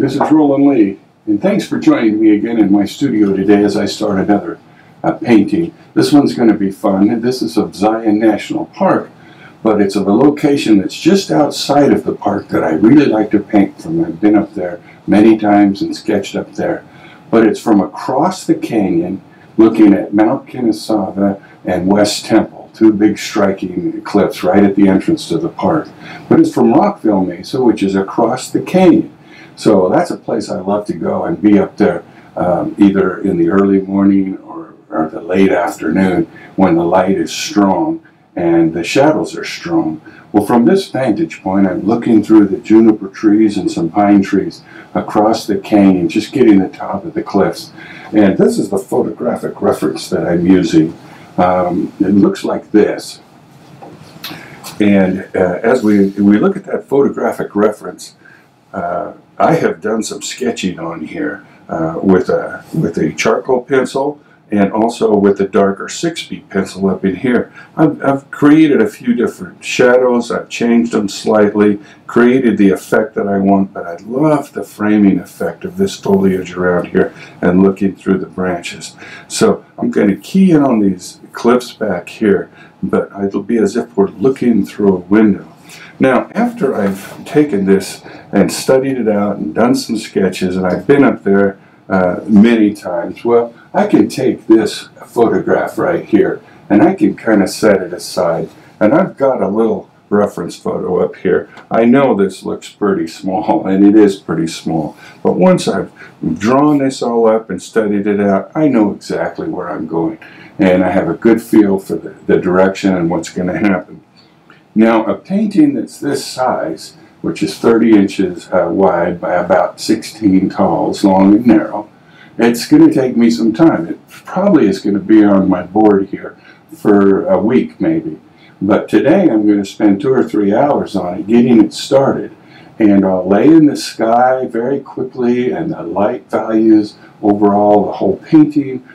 This is Roland Lee, and thanks for joining me again in my studio today as I start another painting. This one's going to be fun. This is of Zion National Park, but it's of a location that's just outside of the park that I really like to paint from. I've been up there many times and sketched up there, but it's from across the canyon looking at Mount Kinesava and West Temple, two big striking cliffs right at the entrance to the park. But it's from Rockville Mesa, which is across the canyon. So that's a place I love to go and be up there either in the early morning or the late afternoon when the light is strong and the shadows are strong. Well, from this vantage point, I'm looking through the juniper trees and some pine trees across the canyon, just getting the top of the cliffs. And this is the photographic reference that I'm using. It looks like this. And as we look at that photographic reference, I have done some sketching on here with a charcoal pencil and also with a darker 6B pencil up in here. I've created a few different shadows. I've changed them slightly, created the effect that I want, but I love the framing effect of this foliage around here and looking through the branches. So I'm going to key in on these cliffs back here, but it'll be as if we're looking through a window. Now, after I've taken this and studied it out and done some sketches, and I've been up there many times, well, I can take this photograph right here and I can kind of set it aside. And I've got a little reference photo up here. I know this looks pretty small, and it is pretty small, but once I've drawn this all up and studied it out, I know exactly where I'm going, and I have a good feel for the direction and what's going to happen. Now, a painting that's this size, which is 30 inches wide by about 16 tall, it's long and narrow, it's going to take me some time. It probably is going to be on my board here for a week maybe. But today I'm going to spend 2 or 3 hours on it, getting it started. And I'll lay in the sky very quickly and the light values overall, the whole painting,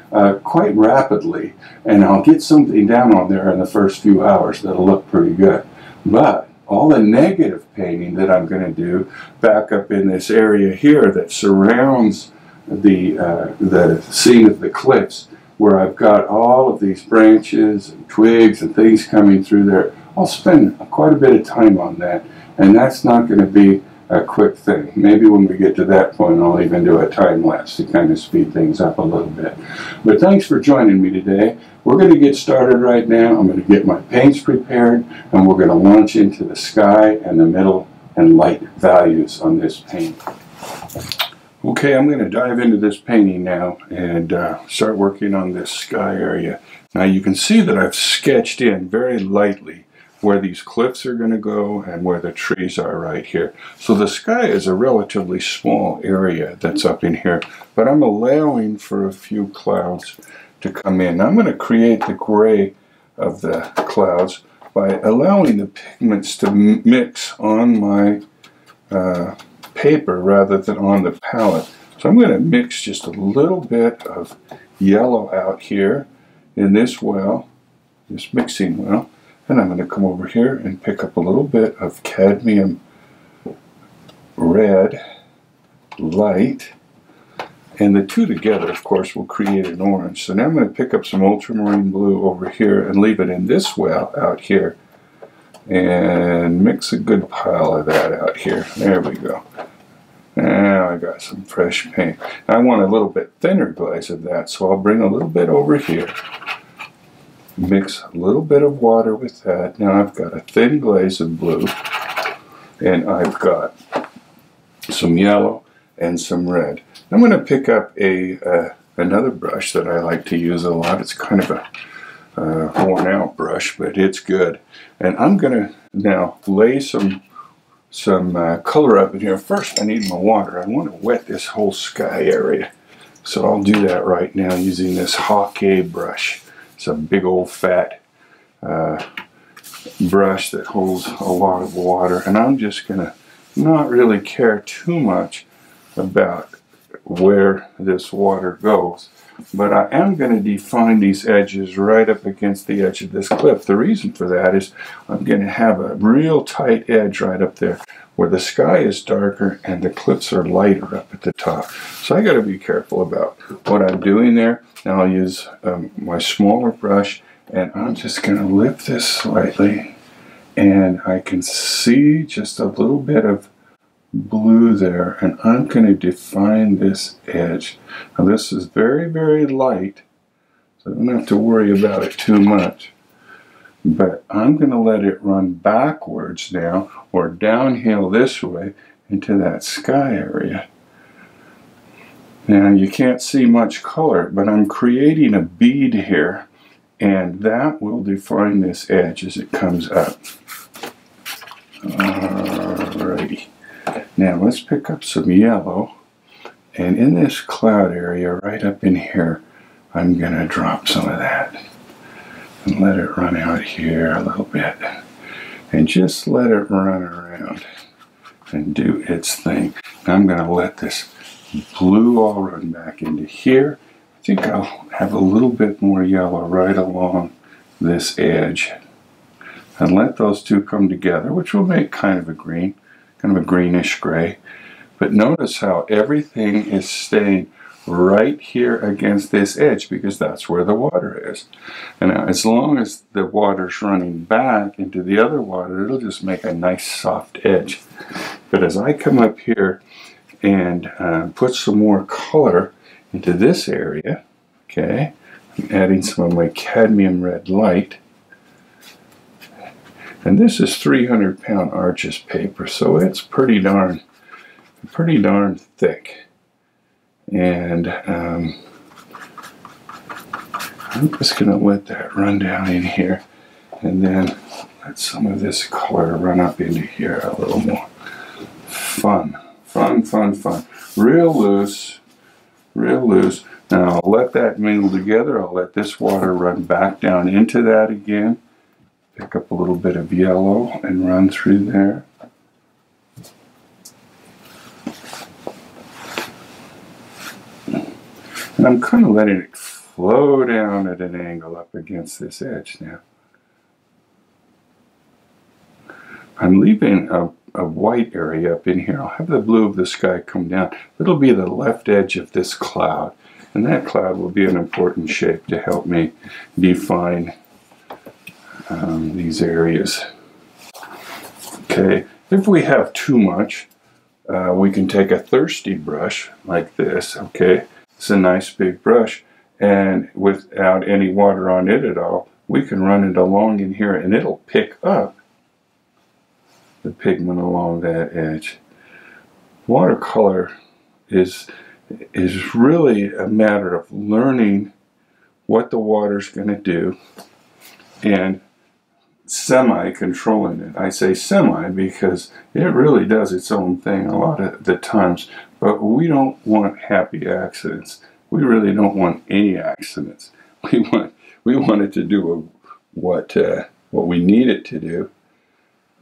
quite rapidly. And I'll get something down on there in the first few hours that'll look pretty good. But all the negative painting that I'm going to do back up in this area here that surrounds the scene of the cliffs, where I've got all of these branches and twigs and things coming through there, I'll spend quite a bit of time on that, and that's not going to be a quick thing. Maybe when we get to that point, I'll even do a time lapse to kind of speed things up a little bit. But thanks for joining me today. We're going to get started right now. I'm going to get my paints prepared, and we're going to launch into the sky and the middle and light values on this paint. Okay, I'm going to dive into this painting now and start working on this sky area. Now you can see that I've sketched in very lightly where these cliffs are going to go and where the trees are right here. So the sky is a relatively small area that's up in here, but I'm allowing for a few clouds to come in. Now I'm going to create the gray of the clouds by allowing the pigments to mix on my paper rather than on the palette. So I'm going to mix just a little bit of yellow out here in this well, this mixing well, and I'm going to come over here and pick up a little bit of cadmium red light, and the two together of course will create an orange. So now I'm going to pick up some ultramarine blue over here and leave it in this well out here and mix a good pile of that out here. There we go. Now I got some fresh paint. I want a little bit thinner glaze of that, so I'll bring a little bit over here. Mix a little bit of water with that. Now I've got a thin glaze of blue, and I've got some yellow and some red. I'm going to pick up another brush that I like to use a lot. It's kind of a worn out brush, but it's good. And I'm going to now lay some color up in here. First I need my water. I want to wet this whole sky area. So I'll do that right now using this Hawkeye brush. It's a big old fat brush that holds a lot of water. And I'm just going to not really care too much about where this water goes. but I am going to define these edges right up against the edge of this cliff. The reason for that is I'm going to have a real tight edge right up there where the sky is darker and the cliffs are lighter up at the top. So I got to be careful about what I'm doing there. Now I'll use my smaller brush, and I'm just going to lift this slightly, and I can see just a little bit of blue there, and I'm going to define this edge. Now this is very, very light, so I don't have to worry about it too much. But I'm going to let it run backwards now, or downhill this way into that sky area. Now you can't see much color, but I'm creating a bead here, and that will define this edge as it comes up. Alrighty. Now let's pick up some yellow, and in this cloud area right up in here, I'm going to drop some of that. And let it run out here a little bit. And just let it run around and do its thing. Now I'm going to let this blue all run back into here. I think I'll have a little bit more yellow right along this edge. And let those two come together, which will make kind of a green, kind of a greenish gray. But notice how everything is staying right here against this edge, because that's where the water is. And now, as long as the water's running back into the other water, it'll just make a nice soft edge. But as I come up here and put some more color into this area, okay, I'm adding some of my cadmium red light. And this is 300-pound Arches paper, so it's pretty darn thick. And I'm just going to let that run down in here, and then let some of this color run up into here a little more. Fun, fun, fun, fun. Real loose, real loose. Now I'll let that mingle together. I'll let this water run back down into that again. Pick up a little bit of yellow and run through there. And I'm kind of letting it flow down at an angle up against this edge now. I'm leaving a white area up in here. I'll have the blue of the sky come down. It'll be the left edge of this cloud. And that cloud will be an important shape to help me define these areas. Okay, if we have too much, we can take a thirsty brush like this, okay? It's a nice big brush, and without any water on it at all, we can run it along in here and it'll pick up the pigment along that edge. Watercolor is really a matter of learning what the water's going to do and semi-controlling it. I say semi because it really does its own thing a lot of the times, but we don't want happy accidents. We really don't want any accidents. We want it to do what we need it to do,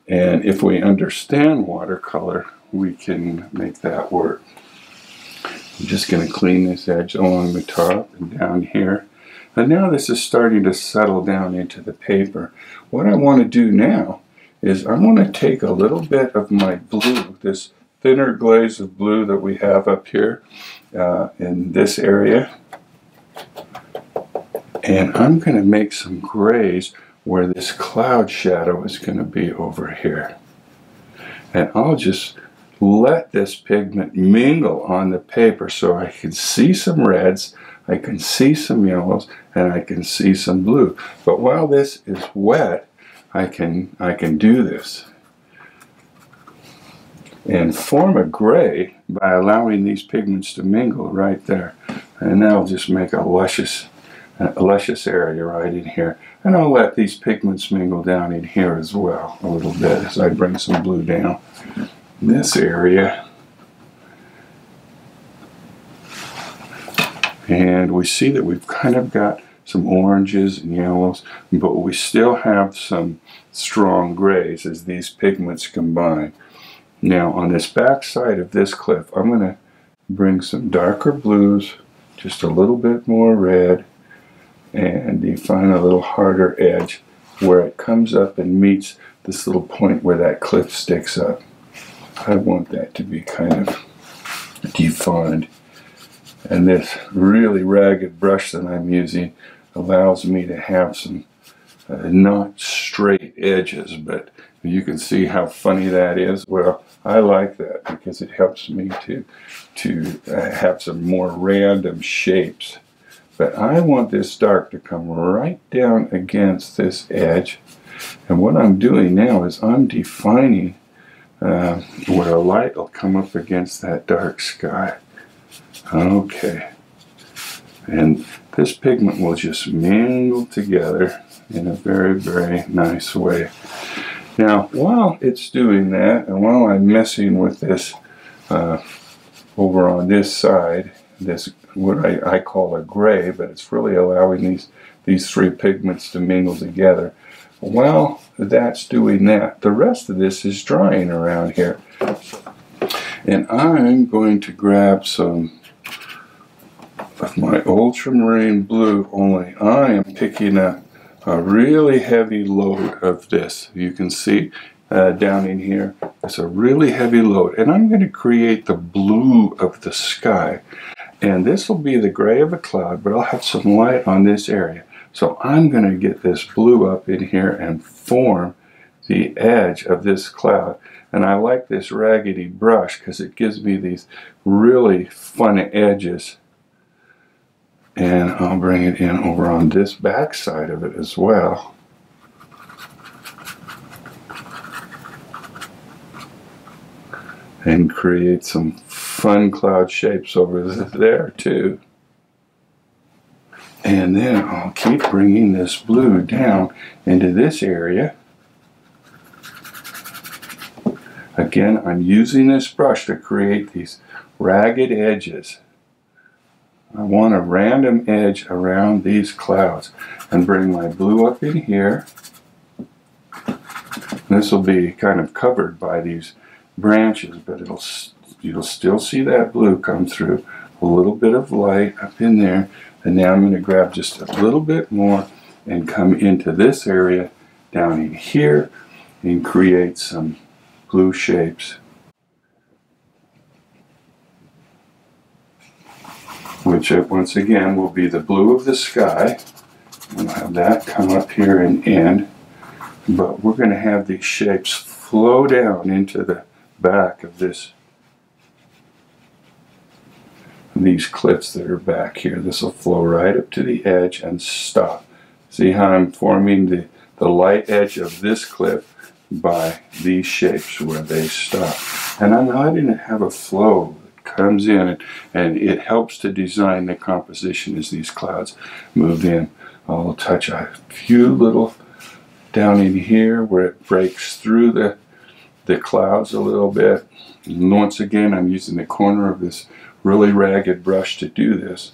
and if we understand watercolor, we can make that work. I'm just going to clean this edge along the top and down here. And now this is starting to settle down into the paper. What I want to do now is I want to take a little bit of my blue, this thinner glaze of blue that we have up here in this area, and I'm going to make some grays where this cloud shadow is going to be over here. And I'll just let this pigment mingle on the paper so I can see some reds, I can see some yellows, and I can see some blue. But while this is wet, I can do this and form a gray by allowing these pigments to mingle right there. And that'll just make a luscious area right in here. And I'll let these pigments mingle down in here as well a little bit as I bring some blue down in this area. And we see that we've kind of got some oranges and yellows, but we still have some strong grays as these pigments combine. Now on this back side of this cliff, I'm going to bring some darker blues just a little bit more red and define a little harder edge where it comes up and meets this little point where that cliff sticks up. I want that to be kind of defined. And this really ragged brush that I'm using allows me to have some not straight edges, but you can see how funny that is. Well, I like that because it helps me to have some more random shapes. But I want this dark to come right down against this edge. And what I'm doing now is I'm defining where a light will come up against that dark sky. Okay. And this pigment will just mingle together in a very, very nice way. Now, while it's doing that, and while I'm messing with this over on this side, this what I call a gray, but it's really allowing these three pigments to mingle together. While that's doing that, the rest of this is drying around here. And I'm going to grab some of my ultramarine blue, only I am picking up a really heavy load of this. You can see down in here, it's a really heavy load. And I'm going to create the blue of the sky. And this will be the gray of a cloud, but I'll have some light on this area. So I'm going to get this blue up in here and form the edge of this cloud. And I like this raggedy brush because it gives me these really fun edges. And I'll bring it in over on this back side of it as well. And create some fun cloud shapes over there too. And then I'll keep bringing this blue down into this area. Again, I'm using this brush to create these ragged edges. I want a random edge around these clouds and bring my blue up in here. This will be kind of covered by these branches, but you'll still see that blue come through. A little bit of light up in there, and now I'm going to grab just a little bit more and come into this area down in here and create some blue shapes, which once again will be the blue of the sky. We'll have that come up here and end, but we're going to have these shapes flow down into the back of these cliffs that are back here. This will flow right up to the edge and stop. See how I'm forming the light edge of this cliff by these shapes where they stop. And I'm letting it have a flow that comes in, and it helps to design the composition as these clouds move in. I'll touch a few little down in here where it breaks through the clouds a little bit. And once again, I'm using the corner of this really ragged brush to do this,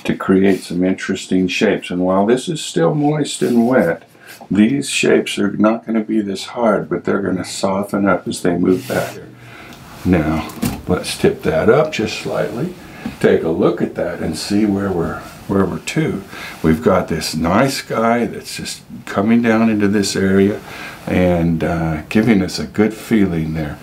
to create some interesting shapes. And while this is still moist and wet, these shapes are not going to be this hard, but they're going to soften up as they move back here. Now, let's tip that up just slightly. Take a look at that and see where we're to. We've got this nice sky that's just coming down into this area and giving us a good feeling there.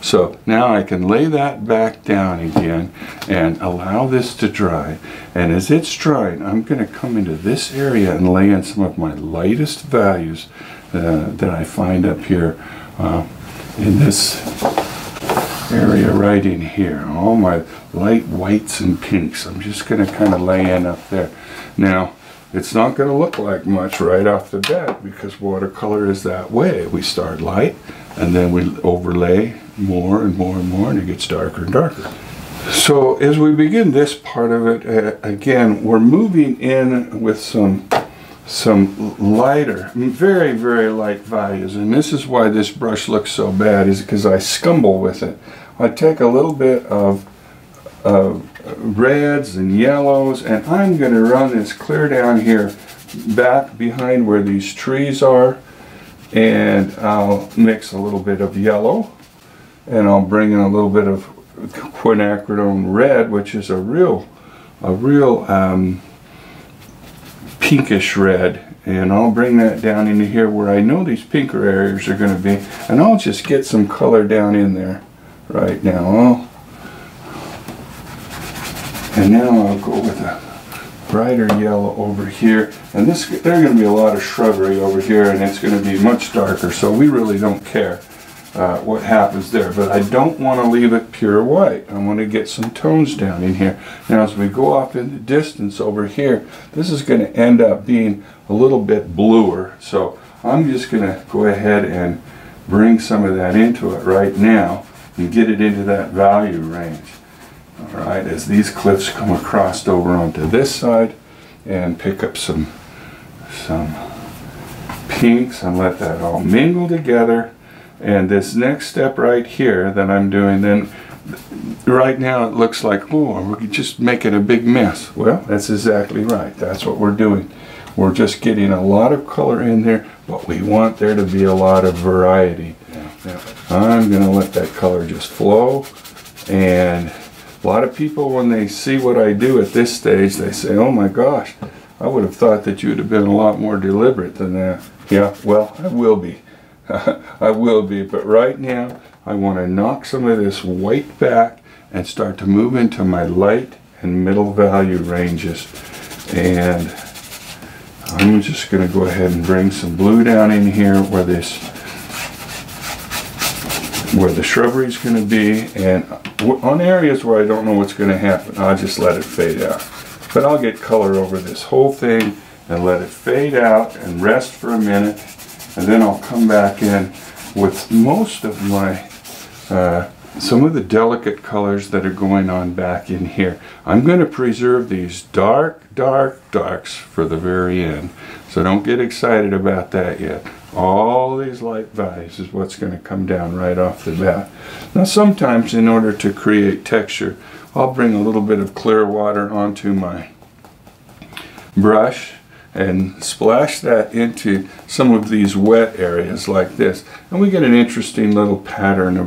So now I can lay that back down again and allow this to dry. And as it's drying, I'm going to come into this area and lay in some of my lightest values that I find up here in this area right in here. All my light whites and pinks. I'm just going to kind of lay in up there. Now, it's not going to look like much right off the bat because watercolor is that way. We start light and then we overlay more and more and more, and it gets darker and darker. So as we begin this part of it, again, we're moving in with some lighter, very, very light values. And this is why this brush looks so bad, is because I scumble with it. I take a little bit of reds and yellows, and I'm going to run this clear down here back behind where these trees are, and I'll mix a little bit of yellow, and I'll bring in a little bit of quinacridone red, which is a real pinkish red. And I'll bring that down into here where I know these pinker areas are going to be. And I'll just get some color down in there right now. And now I'll go with a brighter yellow over here. And there's going to be a lot of shrubbery over here, and it's going to be much darker. So we really don't care what happens there. But I don't want to leave it pure white. I want to get some tones down in here. Now as we go off in the distance over here, this is going to end up being a little bit bluer. So I'm just going to go ahead and bring some of that into it right now and get it into that value range. All right, as these cliffs come across over onto this side, and pick up some pinks and let that all mingle together. And this next step right here that I'm doing, then right now it looks like, oh, we're just making a big mess. Well, that's exactly right. That's what we're doing. We're just getting a lot of color in there, but we want there to be a lot of variety. I'm going to let that color just flow. And a lot of people, when they see what I do at this stage, they say, oh my gosh, I would have thought that you'd have been a lot more deliberate than that. Yeah, well, I will be. I will be, but right now I want to knock some of this white back and start to move into my light and middle value ranges. And I'm just going to go ahead and bring some blue down in here where the shrubbery is going to be, and on areas where I don't know what's going to happen, I'll just let it fade out. But I'll get color over this whole thing and let it fade out and rest for a minute. And then I'll come back in with most of my, some of the delicate colors that are going on back in here. I'm going to preserve these darks for the very end. So don't get excited about that yet. All these light values is what's going to come down right off the bat. Now sometimes in order to create texture, I'll bring a little bit of clear water onto my brush and splash that into some of these wet areas like this, and we get an interesting little pattern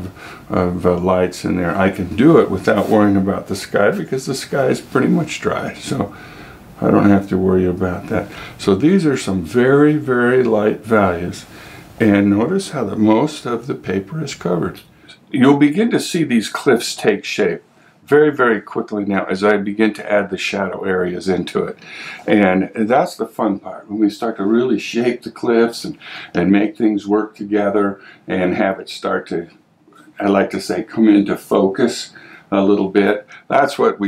of lights in there. I can do it without worrying about the sky because the sky is pretty much dry, so I don't have to worry about that. So these are some very, very light values, and notice how most of the paper is covered. You'll begin to see these cliffs take shape very, very quickly now as I begin to add the shadow areas into it. And that's the fun part, when we start to really shape the cliffs and make things work together and have it start to, I like to say, come into focus a little bit. That's what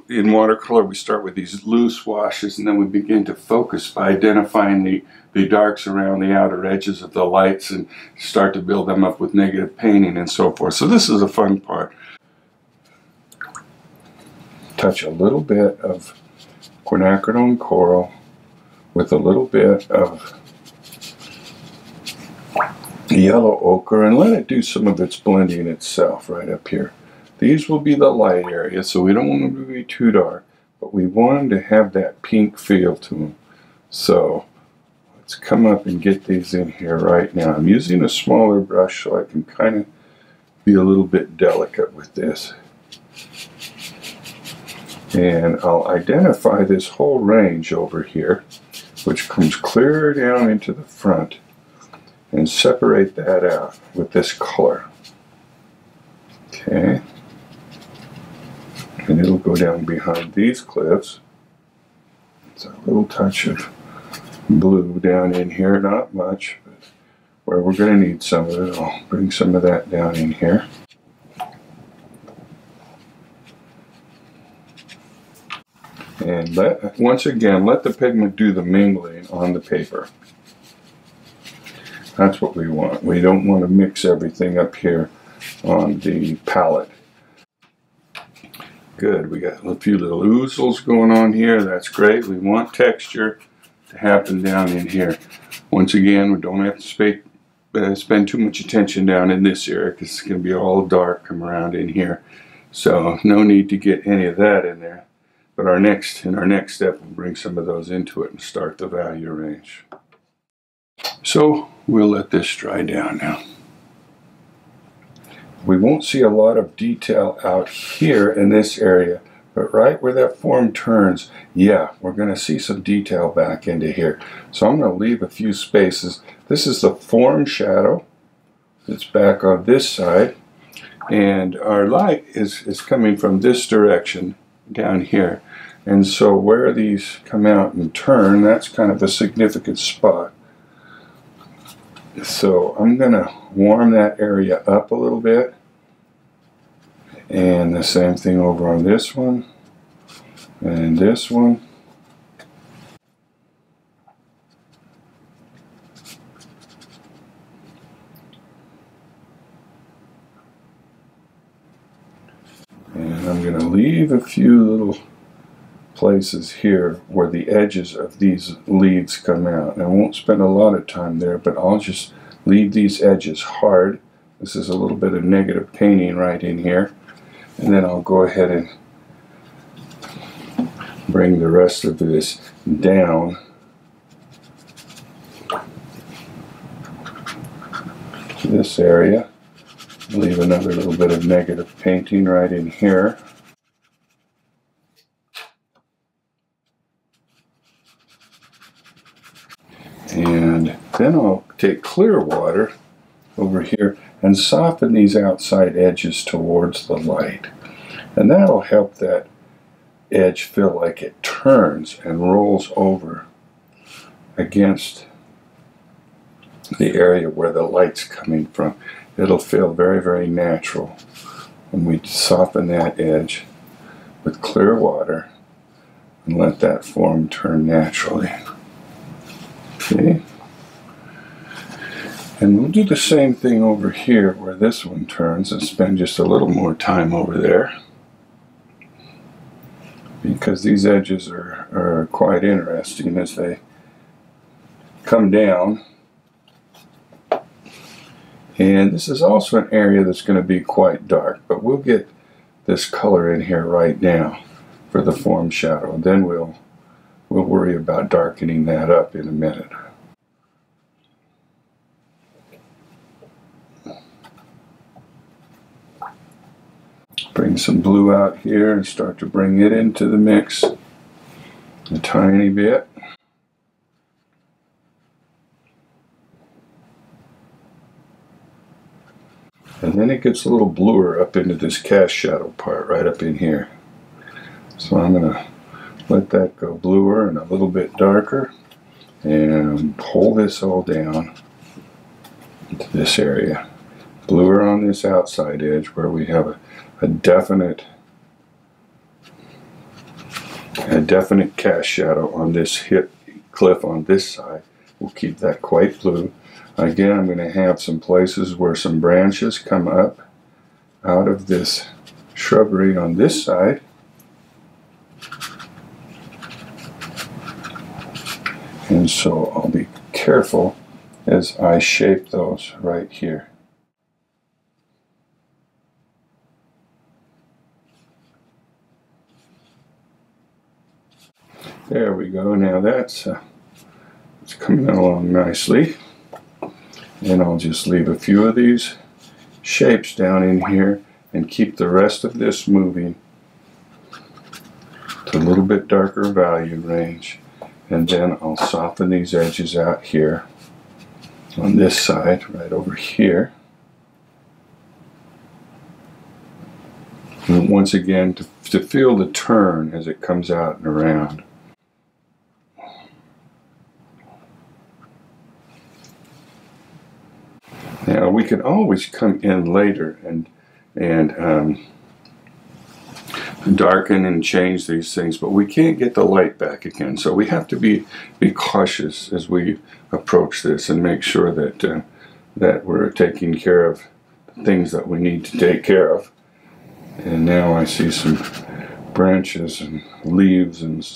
in watercolor, we start with these loose washes, and then we begin to focus by identifying the darks around the outer edges of the lights and start to build them up with negative painting and so forth. So this is a fun part. Touch a little bit of quinacridone coral with a little bit of yellow ochre, and let it do some of its blending itself right up here. These will be the light areas, so we don't want them to be too dark, but we want them to have that pink feel to them. So let's come up and get these in here right now. I'm using a smaller brush so I can kind of be a little bit delicate with this. And I'll identify this whole range over here, which comes clear down into the front, and separate that out with this color. Okay. And it'll go down behind these cliffs. It's a little touch of blue down in here, not much, but where we're going to need some of it, I'll bring some of that down in here. And once again, let the pigment do the mingling on the paper. That's what we want. We don't want to mix everything up here on the palette. Good, we got a few little oozles going on here. That's great. We want texture to happen down in here. Once again, we don't have to spend too much attention down in this area because it's going to be all dark come around in here. So no need to get any of that in there. But in our next step, we'll bring some of those into it and start the value range. So we'll let this dry down now. We won't see a lot of detail out here in this area, but right where that form turns, yeah, we're going to see some detail back into here. So I'm going to leave a few spaces. This is the form shadow that's back on this side, and our light is coming from this direction down here. And so where these come out and turn, that's kind of a significant spot. So I'm going to warm that area up a little bit. And the same thing over on this one and this one. And I'm going to leave a few little places here where the edges of these leaves come out. And I won't spend a lot of time there, but I'll just leave these edges hard. This is a little bit of negative painting right in here. And then I'll go ahead and bring the rest of this down to this area. Leave another little bit of negative painting right in here. And then I'll take clear water over here and soften these outside edges towards the light. And that'll help that edge feel like it turns and rolls over against the area where the light's coming from. It'll feel very, very natural when we soften that edge with clear water and let that form turn naturally. Okay. And we'll do the same thing over here where this one turns and spend just a little more time over there, because these edges are quite interesting as they come down. And this is also an area that's going to be quite dark, but we'll get this color in here right now for the form shadow. And then we'll worry about darkening that up in a minute. Bring some blue out here and start to bring it into the mix a tiny bit. And then it gets a little bluer up into this cast shadow part right up in here. So I'm going to let that go bluer and a little bit darker and pull this all down into this area. Bluer on this outside edge where we have a definite cast shadow on this hip cliff on this side. We'll keep that quite blue. Again, I'm going to have some places where some branches come up out of this shrubbery on this side. And so I'll be careful as I shape those right here. There we go. Now that's it's coming along nicely. And I'll just leave a few of these shapes down in here and keep the rest of this moving to a little bit darker value range. And then I'll soften these edges out here on this side, right over here. And once again, to feel the turn as it comes out and around. Now we can always come in later and darken and change these things, but we can't get the light back again. So we have to be cautious as we approach this and make sure that that we're taking care of the things that we need to take care of. And now I see some branches and leaves and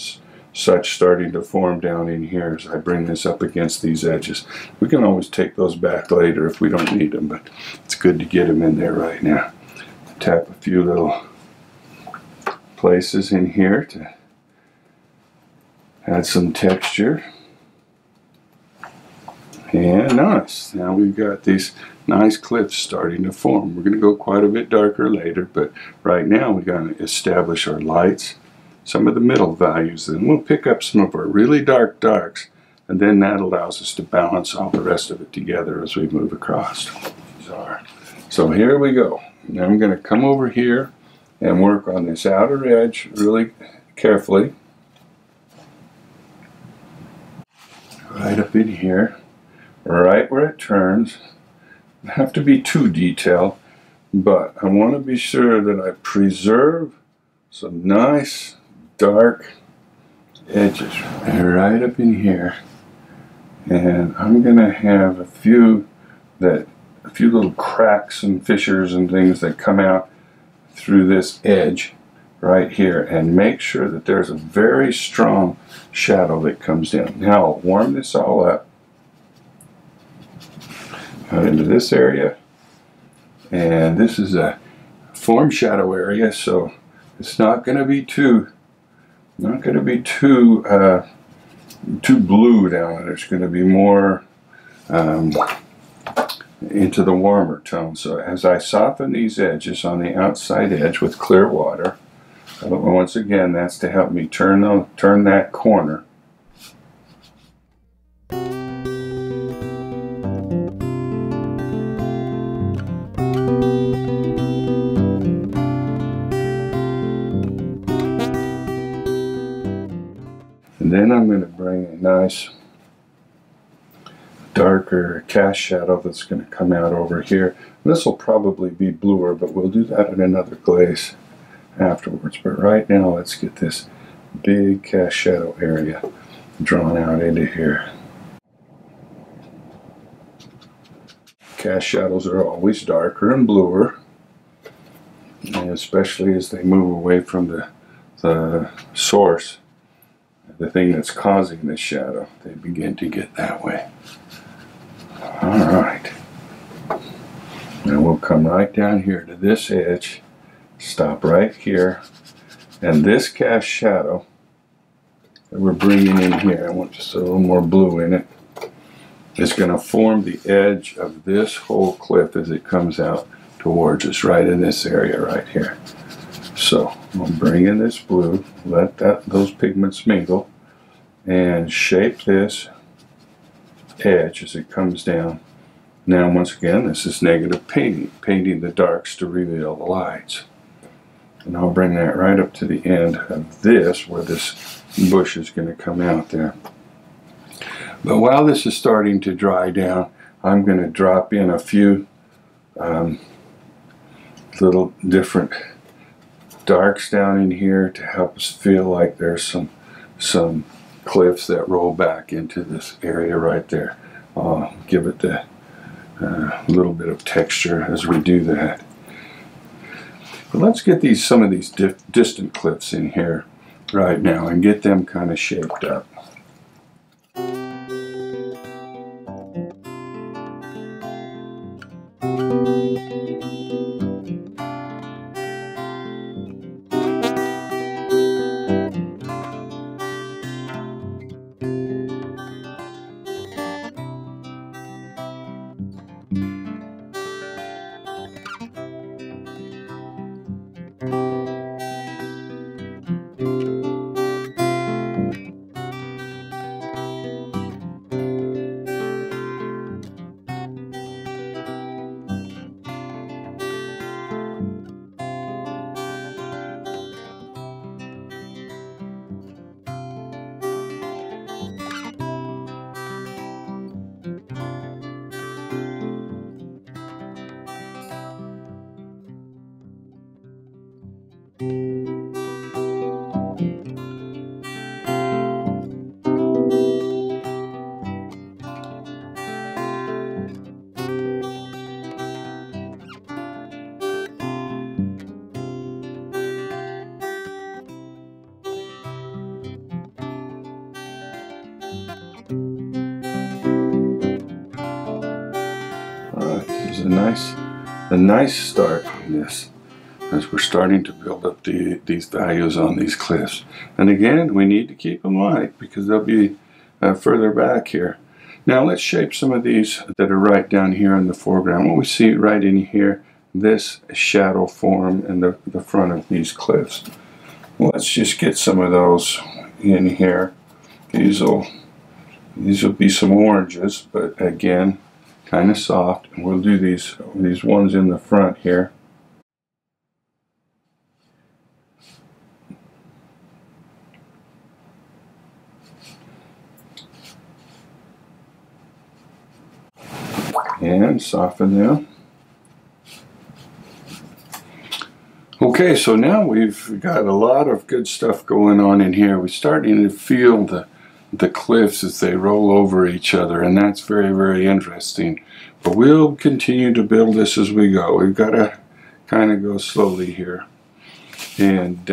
such starting to form down in here as I bring this up against these edges. We can always take those back later if we don't need them, but it's good to get them in there right now. Tap a few little places in here to add some texture. And nice. Now we've got these nice cliffs starting to form. We're going to go quite a bit darker later, but right now we're going to establish our lights, some of the middle values, then we'll pick up some of our really dark darks, and then that allows us to balance all the rest of it together as we move across. So here we go. Now I'm going to come over here and work on this outer edge really carefully. Right up in here, right where it turns. Don't have to be too detailed, but I want to be sure that I preserve some nice dark edges right up in here. And I'm going to have a few little cracks and fissures and things that come out through this edge right here, and make sure that there's a very strong shadow that comes down. Now I'll warm this all up out into this area, and this is a form shadow area, so it's not going to be too blue down there. It's going to be more into the warmer tone. So as I soften these edges on the outside edge with clear water, once again, that's to help me turn that corner. And then I'm going to bring a nice darker cast shadow that's going to come out over here. This will probably be bluer, but we'll do that in another glaze afterwards. But right now, let's get this big cast shadow area drawn out into here. Cast shadows are always darker and bluer, and especially as they move away from the source, the thing that's causing this shadow, they begin to get that way. Alright, now we'll come right down here to this edge, stop right here, and this cast shadow that we're bringing in here, I want just a little more blue in it, is going to form the edge of this whole cliff as it comes out towards us, right in this area right here. So I'll bring in this blue, let those pigments mingle, and shape this edge as it comes down. Now once again, this is negative painting the darks to reveal the lights. And I'll bring that right up to the end of this, where this bush is going to come out there. But while this is starting to dry down, I'm going to drop in a few little different darks down in here to help us feel like there's some cliffs that roll back into this area right there. Give it the little bit of texture as we do that. But let's get some of these distant cliffs in here right now and get them kind of shaped up. A nice start on this, as we're starting to build up these values on these cliffs. And again, we need to keep them light because they'll be further back here. Now let's shape some of these that are right down here in the foreground. What we see right in here, this shadow form in the front of these cliffs. Let's just get some of those in here. These will be some oranges, but again, kind of soft. And we'll do these ones in the front here. And soften them. Okay, so now we've got a lot of good stuff going on in here. We're starting to feel the cliffs as they roll over each other, and that's very, very interesting. But we'll continue to build this as we go. We've got to kind of go slowly here. And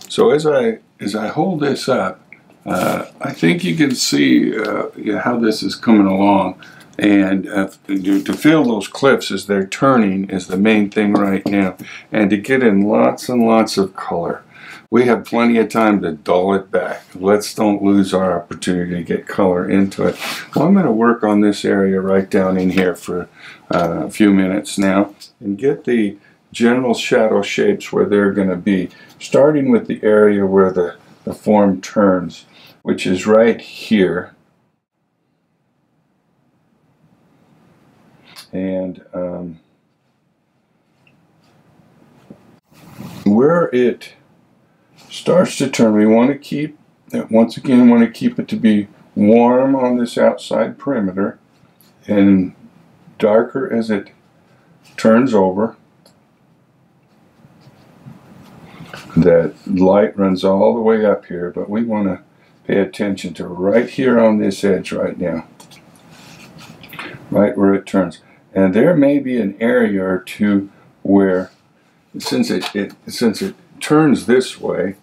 so as I hold this up, I think you can see how this is coming along. And to feel those cliffs as they're turning is the main thing right now. And to get in lots and lots of color. We have plenty of time to dull it back. Let's don't lose our opportunity to get color into it. Well, I'm going to work on this area right down in here for a few minutes now and get the general shadow shapes where they're going to be. Starting with the area where the form turns, which is right here. And where it starts to turn, we want to keep, once again, want to keep it to be warm on this outside perimeter and darker as it turns over. That light runs all the way up here, but we want to pay attention to right here on this edge right now, right where it turns. And there may be an area or two where, since it turns this way,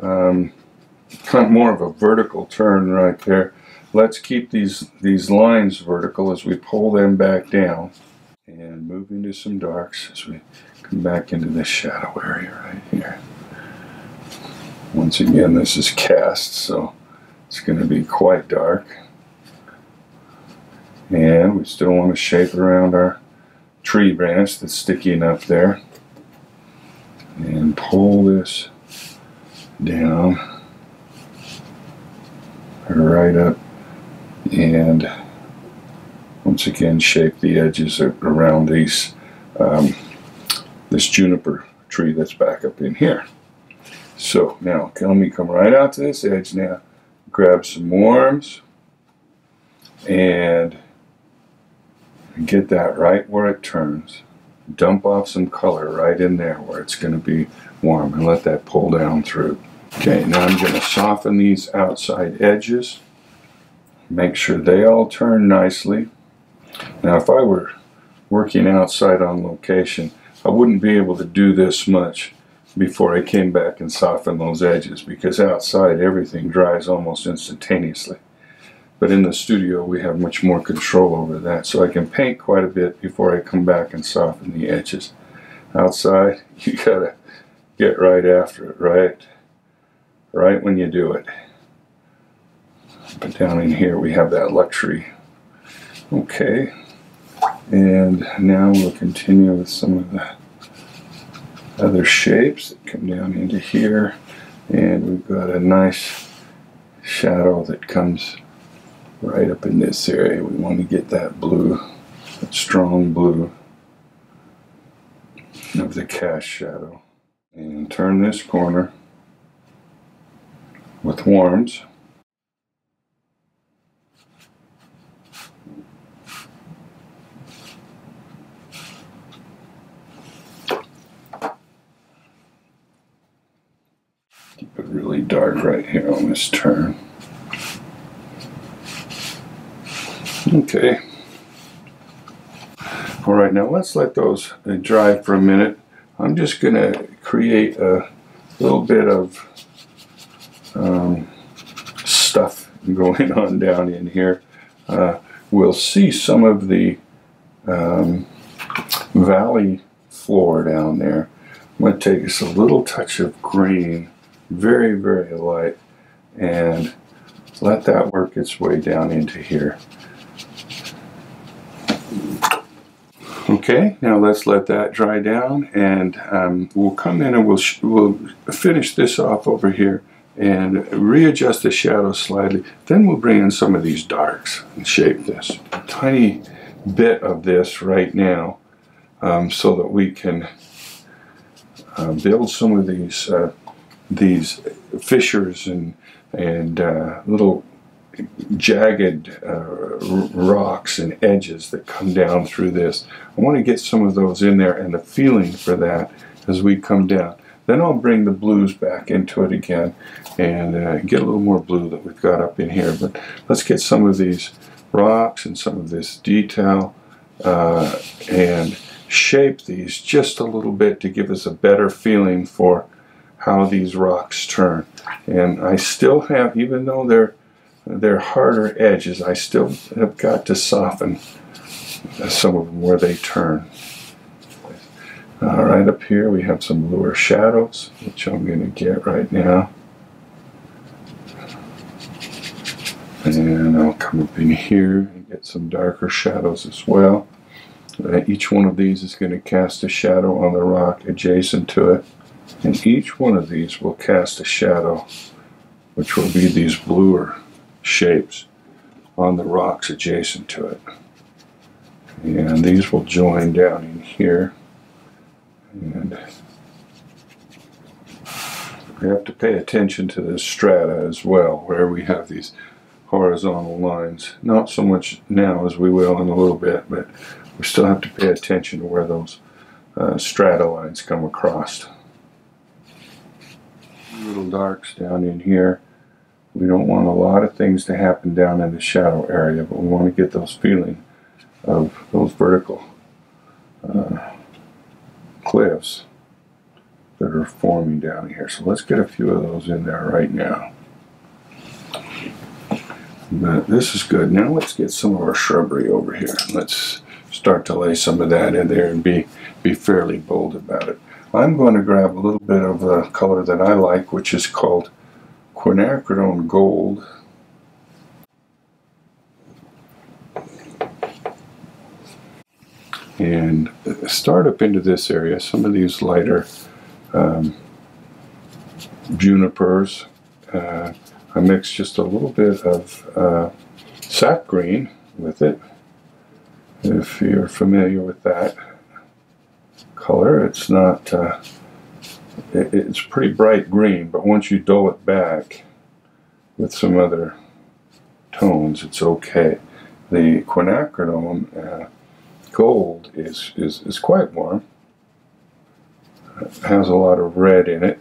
kind of more of a vertical turn right there. Let's keep these lines vertical as we pull them back down and move into some darks as we come back into this shadow area right here. Once again, this is cast, so it's going to be quite dark. And we still want to shape around our tree branch that's sticking up there. And pull this down right up. And once again, shape the edges around these this juniper tree that's back up in here. So now let me come right out to this edge now. Grab some worms and get that right where it turns. Dump off some color right in there where it's going to be warm and let that pull down through. Okay, now I'm going to soften these outside edges. Make sure they all turn nicely. Now if I were working outside on location, I wouldn't be able to do this much before I came back and softened those edges, because outside everything dries almost instantaneously. But in the studio we have much more control over that, so I can paint quite a bit before I come back and soften the edges. Outside, you gotta get right after it, right when you do it. But down in here we have that luxury. Okay, and now we'll continue with some of the other shapes that come down into here, and we've got a nice shadow that comes right up in this area. We want to get that blue, that strong blue of the cast shadow. And turn this corner with worms. Keep it really dark right here on this turn. Okay. All right, now let's let those dry for a minute. I'm just going to create a little bit of stuff going on down in here. We'll see some of the valley floor down there. I'm going to take us a little touch of green, very, very light, and let that work its way down into here. Okay, now let's let that dry down, and we'll come in and we'll finish this off over here and readjust the shadows slightly. Then we'll bring in some of these darks and shape this. A tiny bit of this right now, so that we can build some of these fissures and little jagged rocks and edges that come down through this. I want to get some of those in there and the feeling for that as we come down. Then I'll bring the blues back into it again and get a little more blue that we've got up in here. But let's get some of these rocks and some of this detail and shape these just a little bit to give us a better feeling for how these rocks turn. And I still have, even though they're harder edges, I still have got to soften some of them where they turn. Right up here we have some bluer shadows, which I'm going to get right now. And I'll come up in here and get some darker shadows as well. Each one of these is going to cast a shadow on the rock adjacent to it. And each one of these will cast a shadow, which will be these bluer shapes on the rocks adjacent to it. And these will join down in here. And we have to pay attention to this strata as well, where we have these horizontal lines. Not so much now as we will in a little bit, but we still have to pay attention to where those strata lines come across. Little darks down in here. We don't want a lot of things to happen down in the shadow area, but we want to get those feeling of those vertical cliffs that are forming down here. So let's get a few of those in there right now. But this is good. Now let's get some of our shrubbery over here. Let's start to lay some of that in there and be fairly bold about it. I'm going to grab a little bit of the color that I like, which is called quinacridone gold. And start up into this area. Some of these lighter junipers. I mixed just a little bit of sap green with it. If you're familiar with that color, it's not, it's pretty bright green, but once you dull it back with some other tones, it's okay. The quinacridone gold is quite warm. It has a lot of red in it.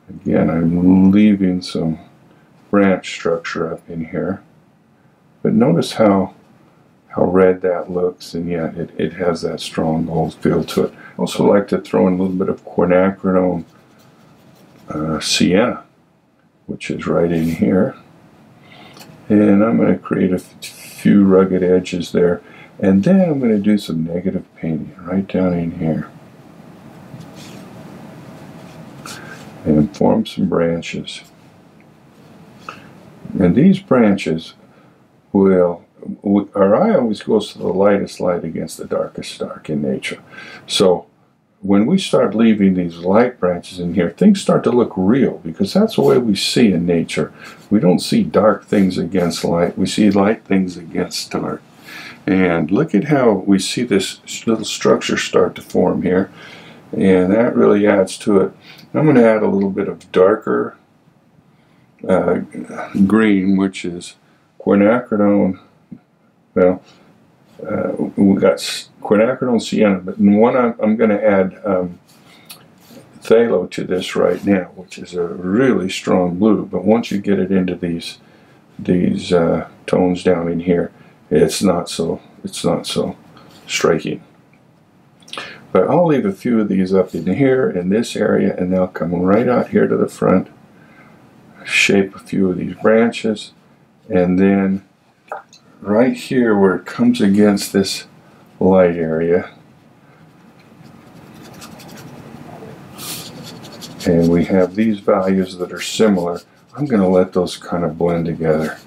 Again, I'm leaving some branch structure up in here, but notice how red that looks, and yet it has that strong gold feel to it. I also like to throw in a little bit of quinacridone sienna, which is right in here, and I'm going to create a few rugged edges there, and then I'm going to do some negative painting right down in here and form some branches. And these branches our eye always goes to the lightest light against the darkest dark in nature. So when we start leaving these light branches in here, things start to look real, because that's the way we see in nature. We don't see dark things against light. We see light things against dark. And look at how we see this little structure start to form here. And that really adds to it. I'm going to add a little bit of darker green, which is quinacridone. Well, we got quinacridone sienna, but one I'm going to add phthalo to this right now, which is a really strong blue. But once you get it into these tones down in here, it's not so striking. But I'll leave a few of these up in here in this area, and they'll come right out here to the front. Shape a few of these branches, and then right here where it comes against this light area, and we have these values that are similar, I'm going to let those kind of blend together.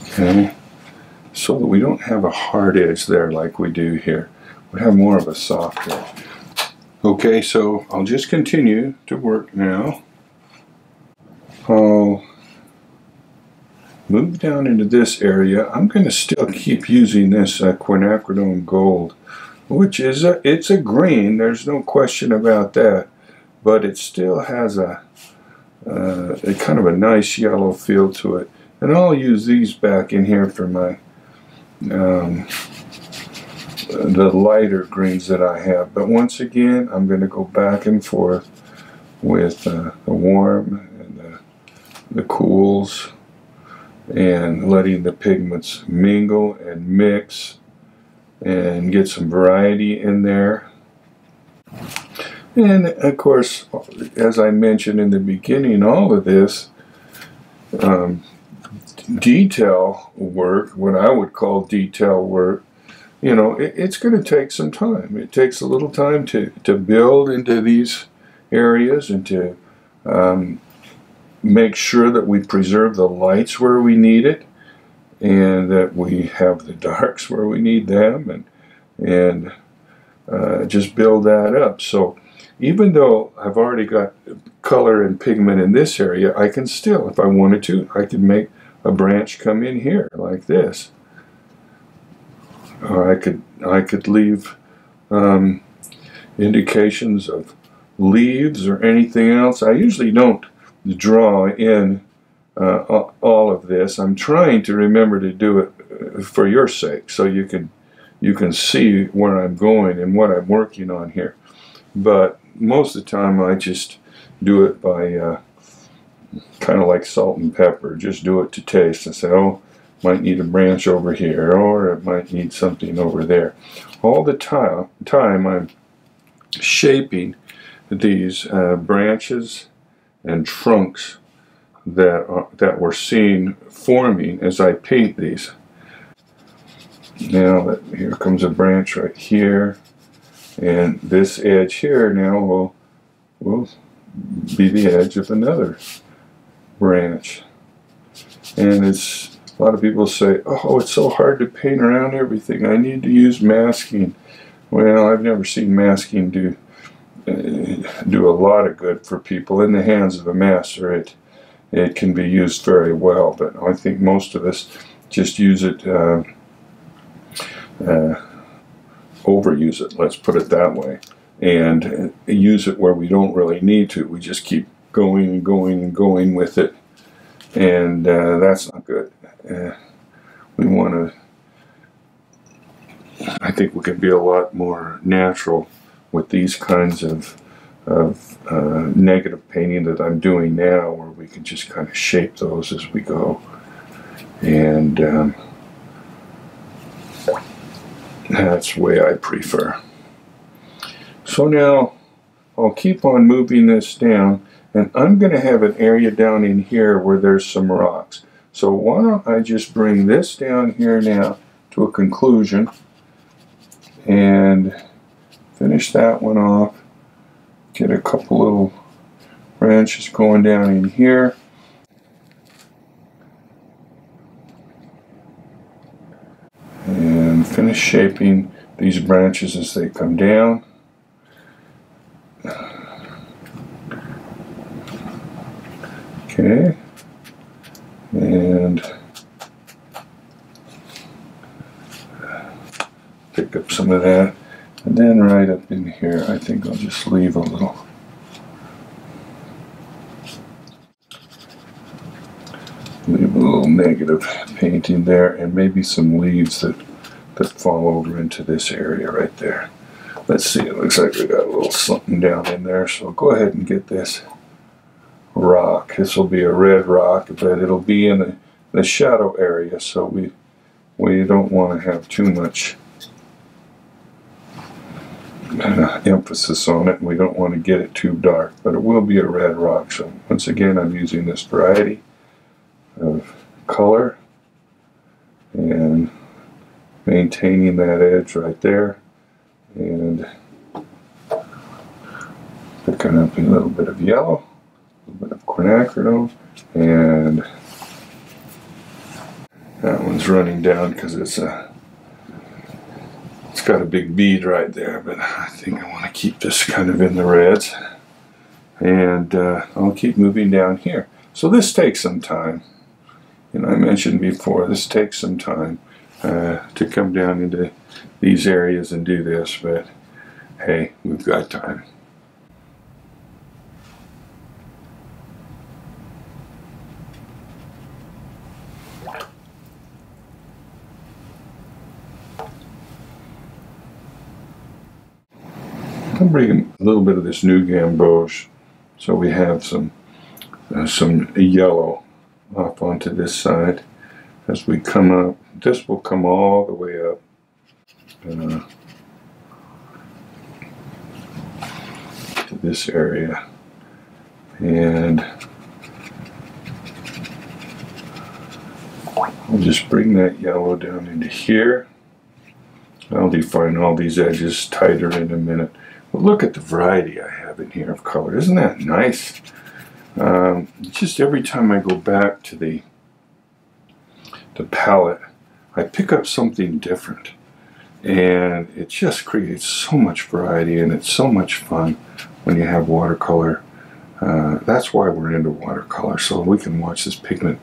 Okay, so so that we don't have a hard edge there like we do here. We have more of a soft edge. Okay, so I'll just continue to work now. I'll move down into this area. I'm going to still keep using this quinacridone gold, which is it's a green. There's no question about that, but it still has a kind of a nice yellow feel to it. And I'll use these back in here for my the lighter greens that I have. But once again, I'm going to go back and forth with the warm and the cools, and letting the pigments mingle and mix and get some variety in there. And of course, as I mentioned in the beginning, all of this detail work, what I would call detail work, you know, it's going to take some time. It takes a little time to build into these areas and to make sure that we preserve the lights where we need it, and that we have the darks where we need them, and just build that up. So even though I've already got color and pigment in this area, I can still, if I wanted to, I could make a branch come in here like this, or I could leave indications of leaves or anything else. I usually don't draw in all of this. I'm trying to remember to do it for your sake, so you can see where I'm going and what I'm working on here. But most of the time I just do it by kind of like salt and pepper. Just do it to taste and say, oh, might need a branch over here, or it might need something over there. All the time I'm shaping these branches and trunks that we're seeing forming as I paint these. Now here comes a branch right here, and this edge here now will be the edge of another branch. And it's, a lot of people say, oh, it's so hard to paint around everything, I need to use masking. Well, I've never seen masking do a lot of good for people. In the hands of a master, it can be used very well, but I think most of us just use it, overuse it, let's put it that way, and use it where we don't really need to. We just keep going and going and going with it, and that's not good. We want to, I think we can be a lot more natural with these kinds of negative painting that I'm doing now, where we can just kind of shape those as we go. And that's the way I prefer. So now I'll keep on moving this down, and I'm going to have an area down in here where there's some rocks. So why don't I just bring this down here now to a conclusion and finish that one off. Get a couple little branches going down in here. And finish shaping these branches as they come down. Okay. And pick up some of that. And then right up in here, I think I'll just leave a little. Leave a little negative painting there, and maybe some leaves that fall over into this area right there. Let's see, it looks like we got a little something down in there, so I'll go ahead and get this rock. This will be a red rock, but it'll be in the shadow area, so we don't want to have too much emphasis on it. We don't want to get it too dark, but it will be a red rock. So once again, I'm using this variety of color and maintaining that edge right there, and picking up a little bit of yellow, a little bit of quinacridone, and That one's running down because it's got a big bead right there, but I think I want to keep this kind of in the reds. And I'll keep moving down here. So this takes some time. And I mentioned before, this takes some time to come down into these areas and do this, but hey, we've got time. I'll bring a little bit of this new gamboge so we have some yellow off onto this side. As we come up, this will come all the way up to this area, and I'll just bring that yellow down into here. I'll define all these edges tighter in a minute. But look at the variety I have in here of color. Isn't that nice? Just every time I go back to the palette, I pick up something different. And it just creates so much variety, and it's so much fun when you have watercolor. That's why we're into watercolor, so we can watch this pigment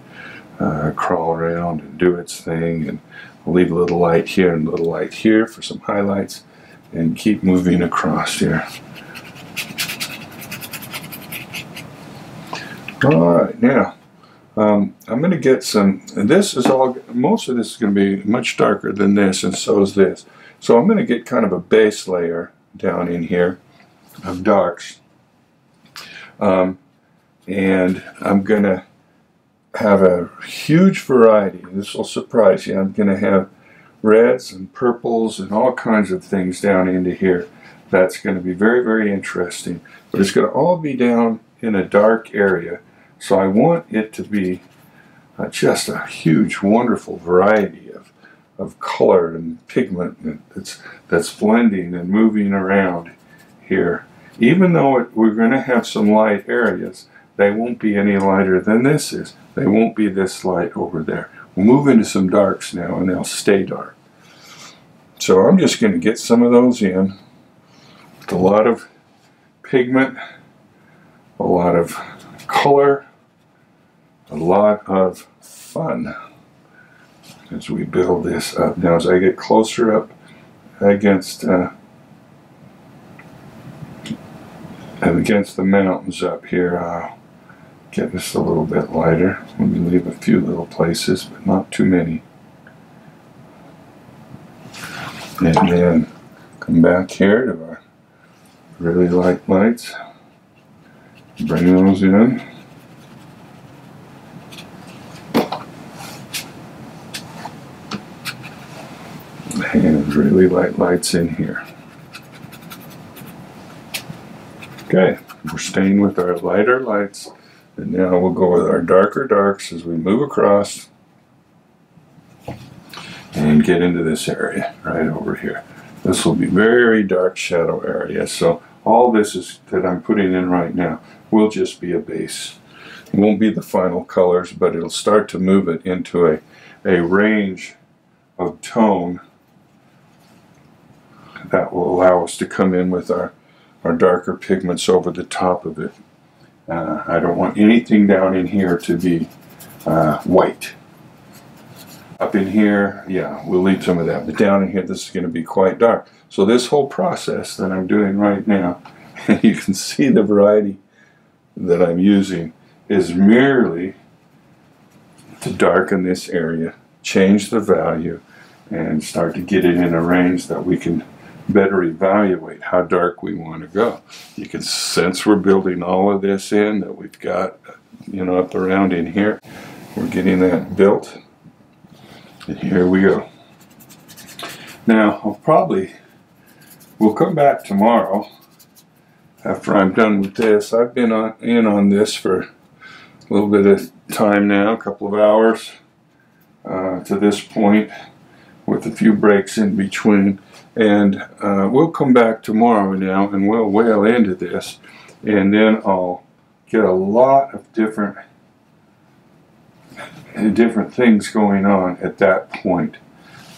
crawl around and do its thing. And I'll leave a little light here and a little light here for some highlights, and keep moving across here. Alright, now I'm going to get some, and this is all, most of this is going to be much darker than this, and so is this. So I'm going to get kind of a base layer down in here of darks. And I'm going to have a huge variety. This will surprise you. I'm going to have reds and purples and all kinds of things down into here. That's going to be very, very interesting. But it's going to all be down in a dark area. So I want it to be just a huge, wonderful variety of color and pigment that's blending and moving around here. Even though we're going to have some light areas, they won't be any lighter than this is. They won't be this light over there. We'll move into some darks now, and they'll stay dark. So I'm just going to get some of those in with a lot of pigment, a lot of color, a lot of fun as we build this up. Now as I get closer up against the mountains up here, I'll get this a little bit lighter. Let me leave a few little places, but not too many. And then come back here to our really light lights. Bring those in. And really light lights in here. Okay, we're staying with our lighter lights, and now we'll go with our darker darks as we move across and get into this area right over here. This will be very dark shadow area, so all this is that I'm putting in right now will just be a base. It won't be the final colors, but it'll start to move it into a range of tone that will allow us to come in with our darker pigments over the top of it. I don't want anything down in here to be white. Up in here, yeah, we'll leave some of that, but down in here this is going to be quite dark. So this whole process that I'm doing right now, you can see the variety that I'm using, is merely to darken this area, change the value, and start to get it in a range that we can better evaluate how dark we want to go. You can sense we're building all of this in that we've got, you know, up around in here. We're getting that built, and here we go. Now we'll come back tomorrow after I'm done with this. I've been in on this for a little bit of time now, a couple of hours to this point, with a few breaks in between. And we'll come back tomorrow now and we'll whale into this, and then I'll get a lot of different different things going on at that point.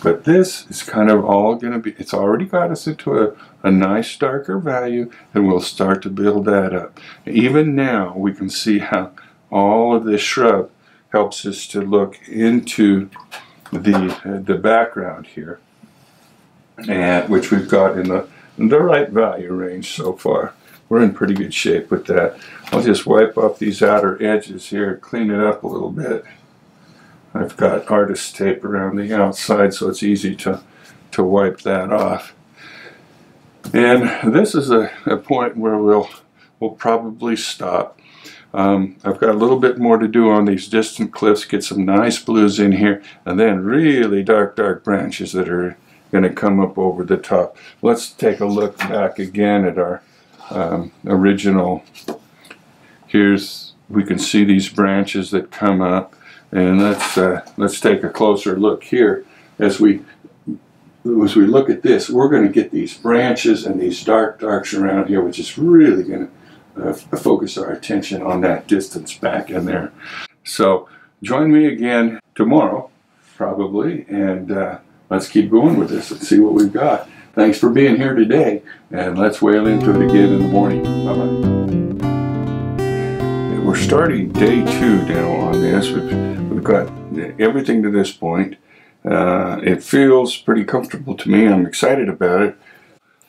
But this is kind of all going to be, it's already got us into a nice darker value, and we'll start to build that up. Even now we can see how all of this shrub helps us to look into the background here, and which we've got in the right value range so far. We're in pretty good shape with that. I'll just wipe off these outer edges here, clean it up a little bit. I've got artist tape around the outside, so it's easy to wipe that off. And this is a point where we'll probably stop. I've got a little bit more to do on these distant cliffs, get some nice blues in here, and then really dark branches that are going to come up over the top. Let's take a look back again at our original. We can see these branches that come up. And let's take a closer look here. As we look at this, we're going to get these branches and these darks around here, which is really going to focus our attention on that distance back in there. So join me again tomorrow, probably, and let's keep going with this and see what we've got. Thanks for being here today, and let's whale into it again in the morning. Bye-bye. We're starting day 2 now on this. We've got everything to this point. It feels pretty comfortable to me. I'm excited about it.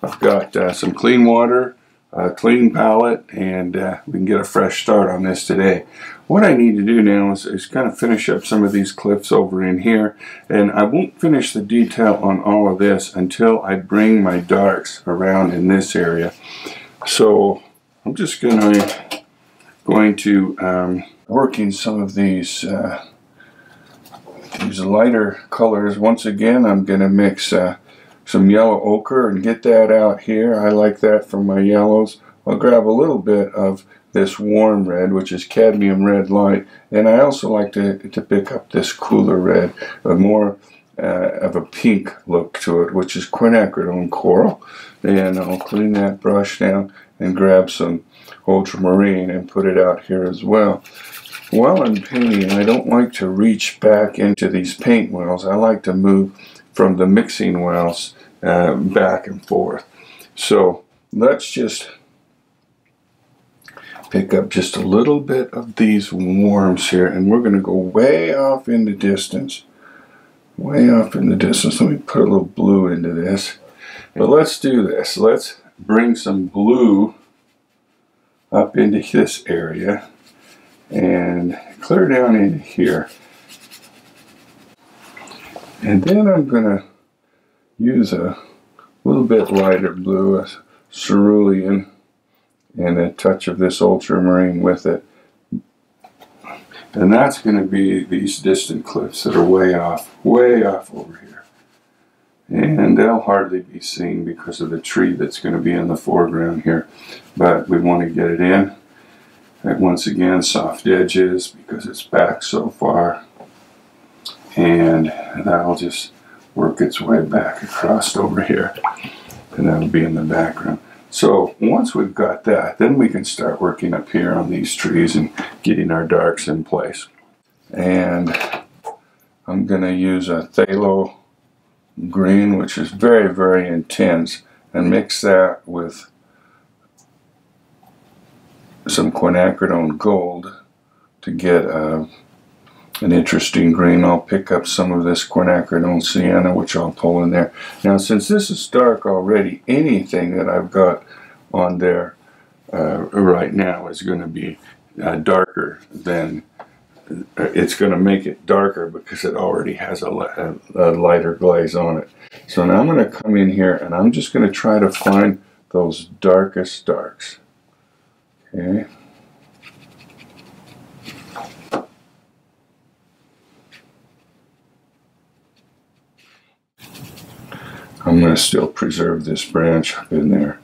I've got some clean water, a clean palette, and we can get a fresh start on this today. What I need to do now is kind of finish up some of these cliffs over in here, and I won't finish the detail on all of this until I bring my darks around in this area. So I'm just going to working some of these lighter colors. Once again, I'm going to mix some yellow ochre and get that out here. I like that for my yellows. I'll grab a little bit of this warm red, which is cadmium red light, and I also like to pick up this cooler red, more of a pink look to it, which is quinacridone coral. And I'll clean that brush down and grab some ultramarine and put it out here as well. While I'm painting, I don't like to reach back into these paint wells. I like to move from the mixing wells back and forth. So let's just pick up just a little bit of these warms here, and we're going to go way off in the distance. Way off in the distance. Let me put a little blue into this. But let's do this. Let's bring some blue up into this area and clear down into here. And then I'm going to use a little bit lighter blue, a cerulean, and a touch of this ultramarine with it. And that's going to be these distant cliffs that are way off over here. And they'll hardly be seen because of the tree that's going to be in the foreground here. But we want to get it in. And once again, soft edges because it's back so far. And that'll just work its way back across over here. And that'll be in the background. So once we've got that, then we can start working up here on these trees and getting our darks in place. And I'm going to use a phthalo green, which is very, very intense, and mix that with some quinacridone gold to get an interesting green. I'll pick up some of this quinacridone sienna, which I'll pull in there. Now, since this is dark already, anything that I've got on there right now is going to be darker than, it's going to make it darker because it already has a lighter glaze on it. So now I'm going to come in here and I'm just going to try to find those darkest darks. Okay. I'm going to still preserve this branch up in there.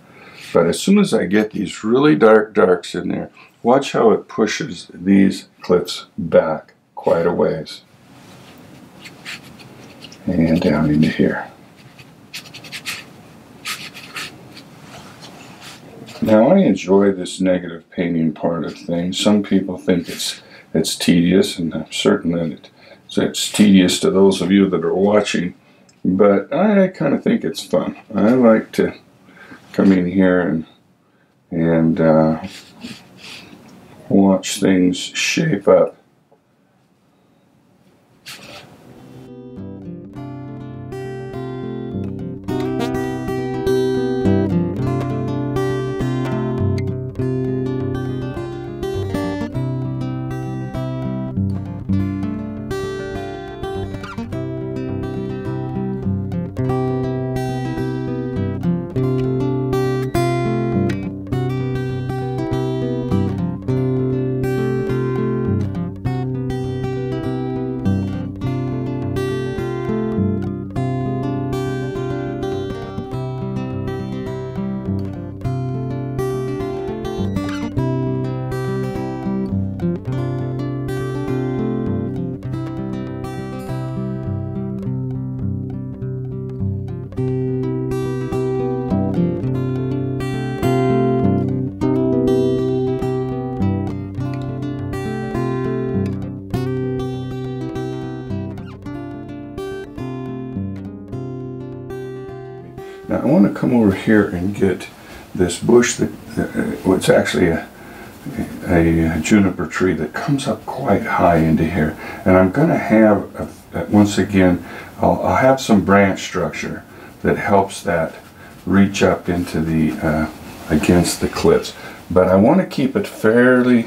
But as soon as I get these really dark darks in there, watch how it pushes these cliffs back quite a ways. And down into here. Now I enjoy this negative painting part of things. Some people think it's tedious, and I'm certain that So it's tedious to those of you that are watching, but I kind of think it's fun. I like to come in here and watch things shape up. Now I want to come over here and get this bush that it's actually a juniper tree that comes up quite high into here, and I'm going to have once again I'll have some branch structure that helps that reach up into the against the clips, but I want to keep it fairly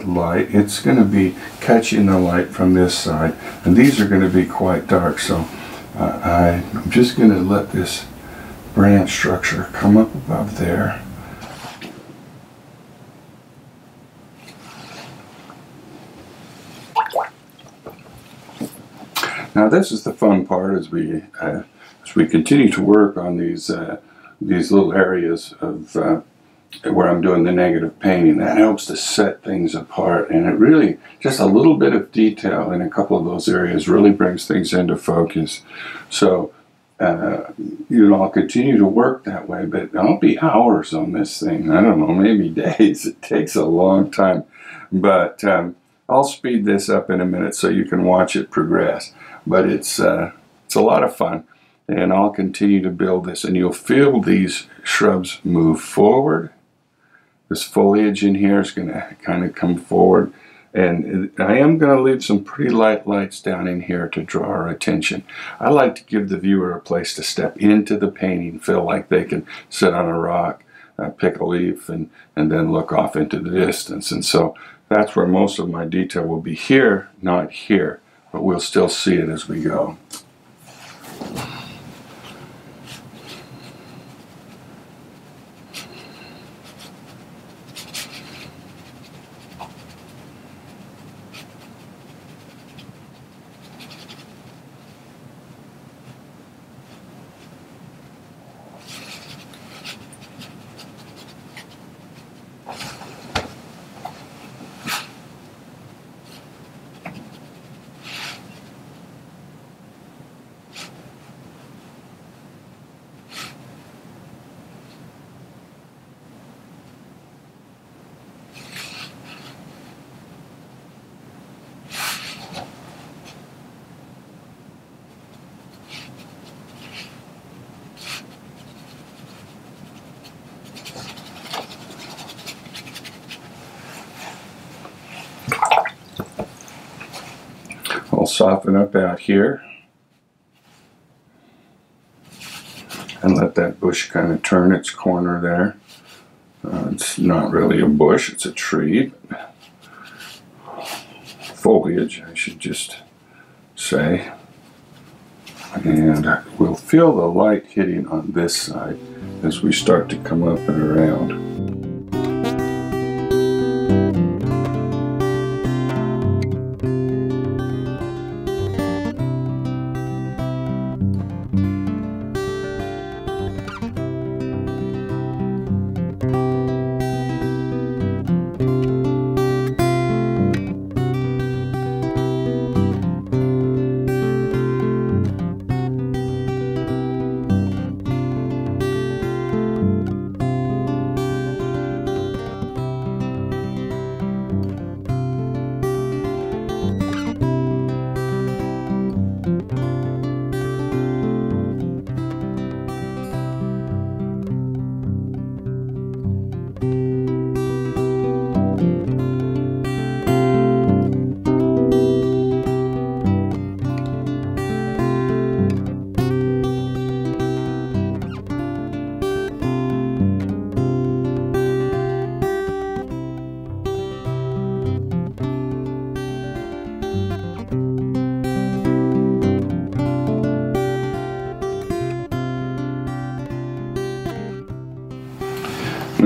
light. It's going to be catching the light from this side, and these are going to be quite dark, so I'm just going to let this branch structure come up above there. Now this is the fun part as we continue to work on these little areas of where I'm doing the negative painting. That helps to set things apart, and it really, just a little bit of detail in a couple of those areas really brings things into focus. So I'll continue to work that way, but I'll be hours on this thing. I don't know, maybe days. It takes a long time, but I'll speed this up in a minute so you can watch it progress. But it's a lot of fun, and I'll continue to build this, and you'll feel these shrubs move forward. This foliage in here is going to kind of come forward, and I am going to leave some pretty light lights down in here to draw our attention. I like to give the viewer a place to step into the painting, feel like they can sit on a rock, pick a leaf, and then look off into the distance. And so that's where most of my detail will be here, not here, but we'll still see it as we go. I'll soften up out here and let that bush kind of turn its corner there. It's not really a bush, it's a tree. Foliage, I should just say. And we'll feel the light hitting on this side as we start to come up and around.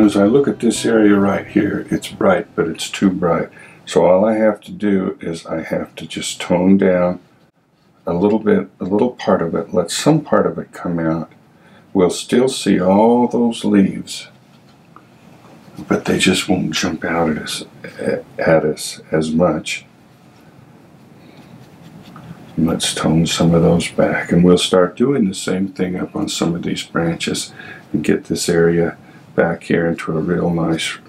as I look at this area right here, it's bright, but it's too bright. So all I have to do is I have to just tone down a little bit, a little part of it, let some part of it come out. We'll still see all those leaves, but they just won't jump out at us as much. Let's tone some of those back, and we'll start doing the same thing up on some of these branches and get this area back here into a real nice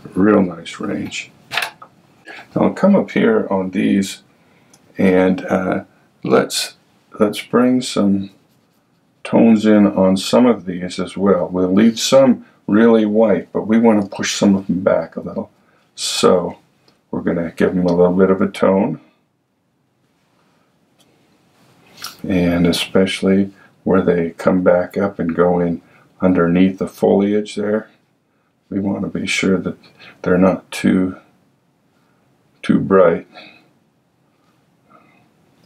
range. Now I'll come up here on these, and let's bring some tones in on some of these as well. We'll leave some really white, but we want to push some of them back a little. So we're going to give them a little bit of a tone. And especially where they come back up and go in underneath the foliage there, we want to be sure that they're not too bright.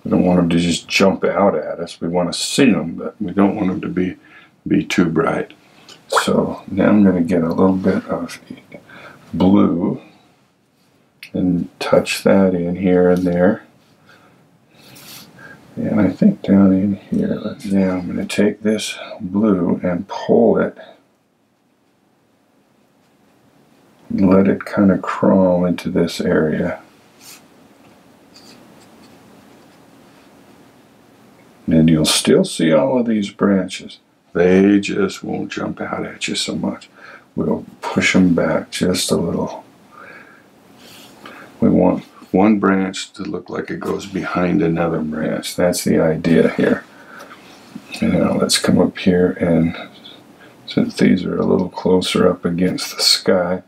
We don't want them to just jump out at us. We want to see them, but we don't want them to be too bright. So now I'm going to get a little bit of blue and touch that in here and there. And I think down in here, now I'm going to take this blue and pull it, and let it kind of crawl into this area. And you'll still see all of these branches. They just won't jump out at you so much. We'll push them back just a little. We want one branch to look like it goes behind another branch. That's the idea here. Now let's come up here, and since these are a little closer up against the sky,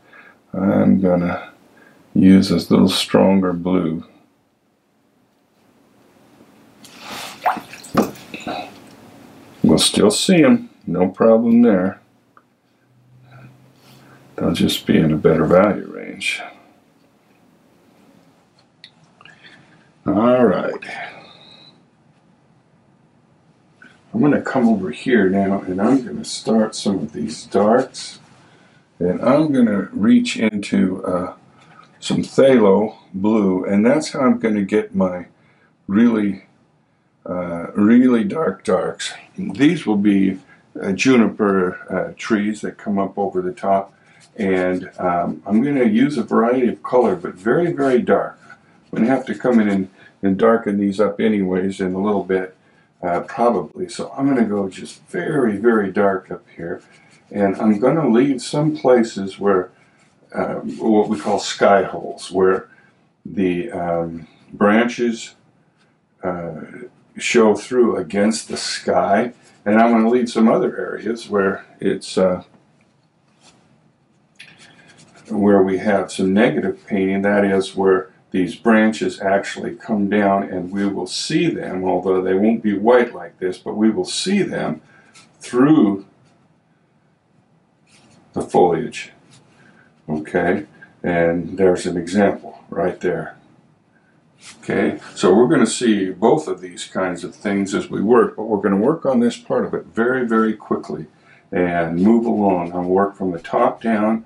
I'm gonna use this little stronger blue. We'll still see them, no problem there. They'll just be in a better value range. All right. I'm going to come over here now, and I'm going to start some of these darks, and I'm going to reach into some phthalo blue, and that's how I'm going to get my really dark darks. These will be juniper trees that come up over the top, and I'm going to use a variety of color, but very, very dark. I'm going to have to come in and darken these up anyways in a little bit, probably. So I'm going to go just very, very dark up here, and I'm going to leave some places where what we call sky holes, where the branches show through against the sky, and I'm going to leave some other areas where it's where we have some negative painting, that is where these branches actually come down, and we will see them, although they won't be white like this, but we will see them through the foliage. Okay, and there's an example right there. Okay, so we're going to see both of these kinds of things as we work, but we're going to work on this part of it very, very quickly and move along. I'll work from the top down.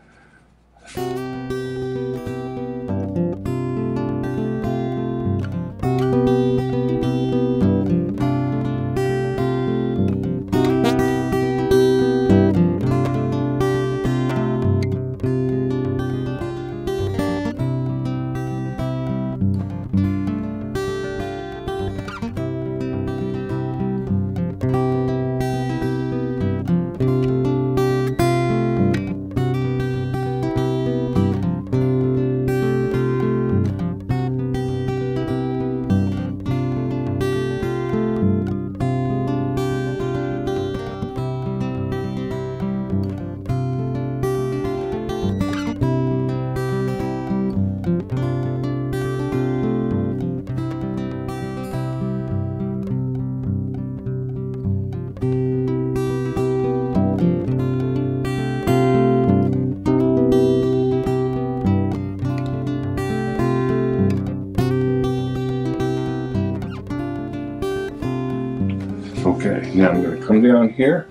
Okay, now I'm going to come down here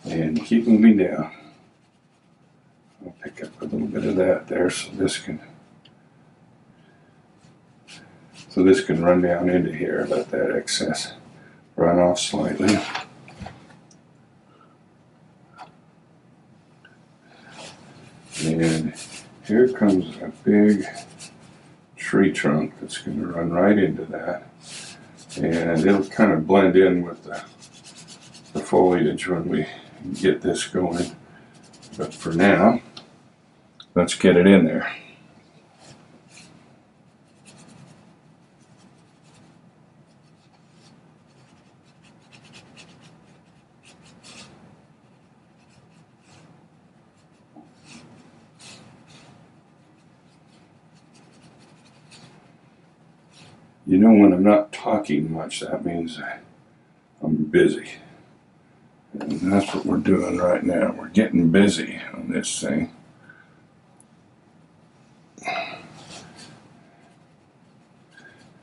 and keep moving down. I'll pick up a little bit of that there, so this can run down into here. Let that excess run off slightly. And here comes a big tree trunk that's going to run right into that, and it'll kind of blend in with the foliage when we get this going. But for now, let's get it in there. You know, when I'm not talking much, that means I'm busy. And that's what we're doing right now. We're getting busy on this thing.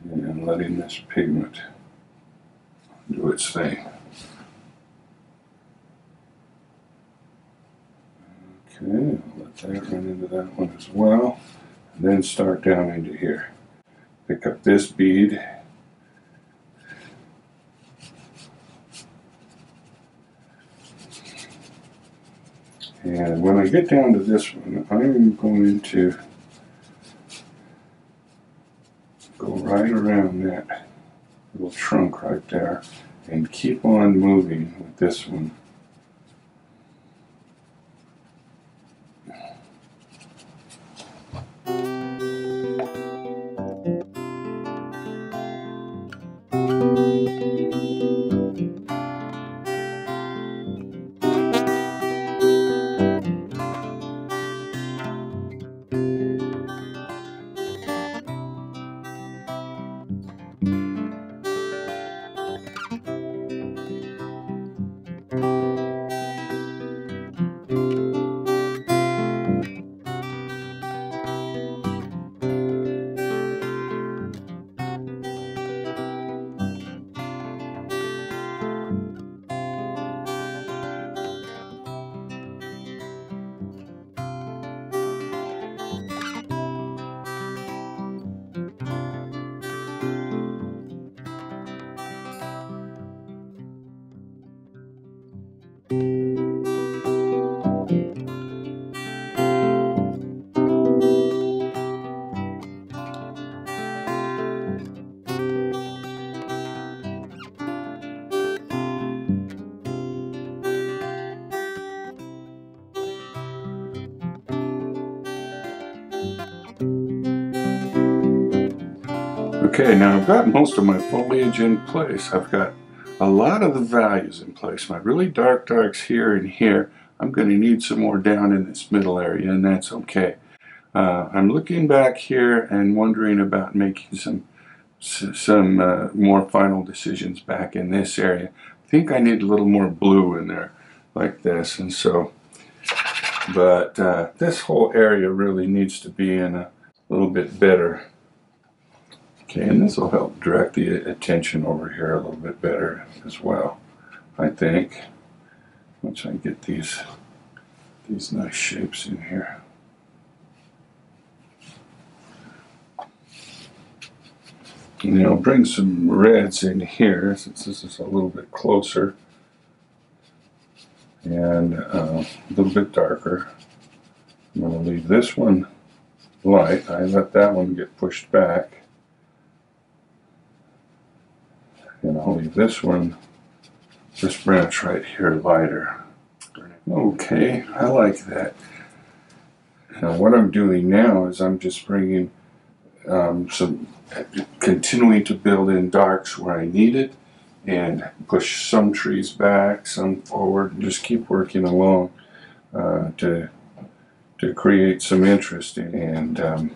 And letting this pigment do its thing. Okay, I'll let that run into that one as well. And then start down into here. Pick up this bead. And when I get down to this one, I'm going to go right around that little trunk right there and keep on moving with this one. Okay, now I've got most of my foliage in place. I've got a lot of the values in place. My really dark darks here and here. I'm going to need some more down in this middle area, and that's okay. I'm looking back here and wondering about making some more final decisions back in this area. I think I need a little more blue in there, like this, and so. But this whole area really needs to be in a little bit better. Okay, and this will help direct the attention over here a little bit better as well, I think. Once I get these nice shapes in here. And I'll bring some reds in here since this is a little bit closer and a little bit darker. I'm going to leave this one light. I let that one get pushed back. And I'll leave this one, this branch right here, lighter. Okay, I like that. Now what I'm doing now is I'm just bringing continuing to build in darks where I need it, and push some trees back, some forward, and just keep working along to create some interest in. And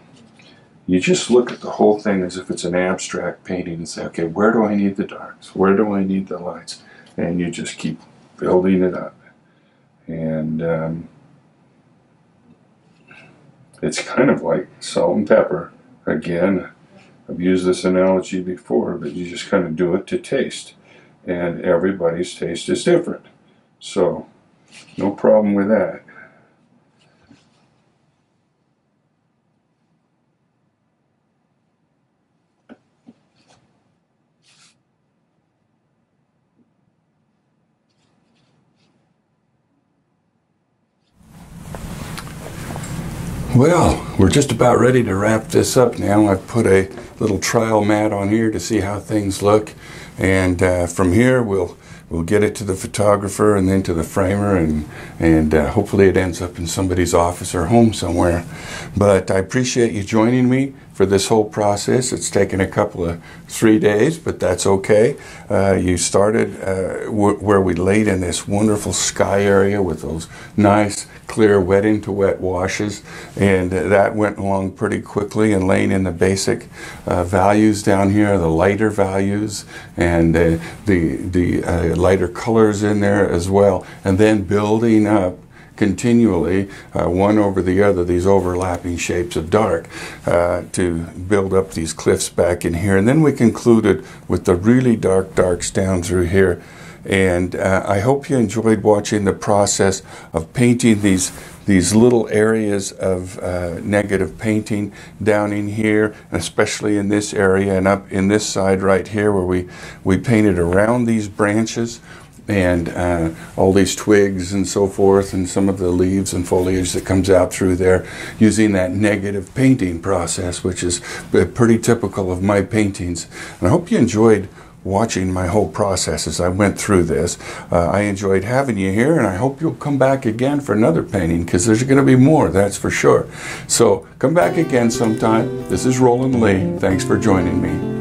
you just look at the whole thing as if it's an abstract painting and say, okay, where do I need the darks? Where do I need the lights? And you just keep building it up. And it's kind of like salt and pepper. Again, I've used this analogy before, but you just kind of do it to taste. And everybody's taste is different. So, no problem with that. Well, we're just about ready to wrap this up now. I've put a little trial mat on here to see how things look, and from here we'll get it to the photographer and then to the framer, and hopefully it ends up in somebody's office or home somewhere. But I appreciate you joining me for this whole process. It's taken a couple of 3 days, but that's okay. You started where we laid in this wonderful sky area with those nice clear wet into wet washes, and that went along pretty quickly, and laying in the basic values down here, the lighter values, and the lighter colors in there as well, and then building up continually one over the other, these overlapping shapes of dark, to build up these cliffs back in here. And then we concluded with the really dark darks down through here. And I hope you enjoyed watching the process of painting these little areas of negative painting down in here, especially in this area and up in this side right here, where we painted around these branches and all these twigs and so forth, and some of the leaves and foliage that comes out through there, using that negative painting process, which is pretty typical of my paintings. And I hope you enjoyed watching my whole process as I went through this. I enjoyed having you here, and I hope you'll come back again for another painting, because there's going to be more, that's for sure. So come back again sometime. This is Roland Lee. Thanks for joining me.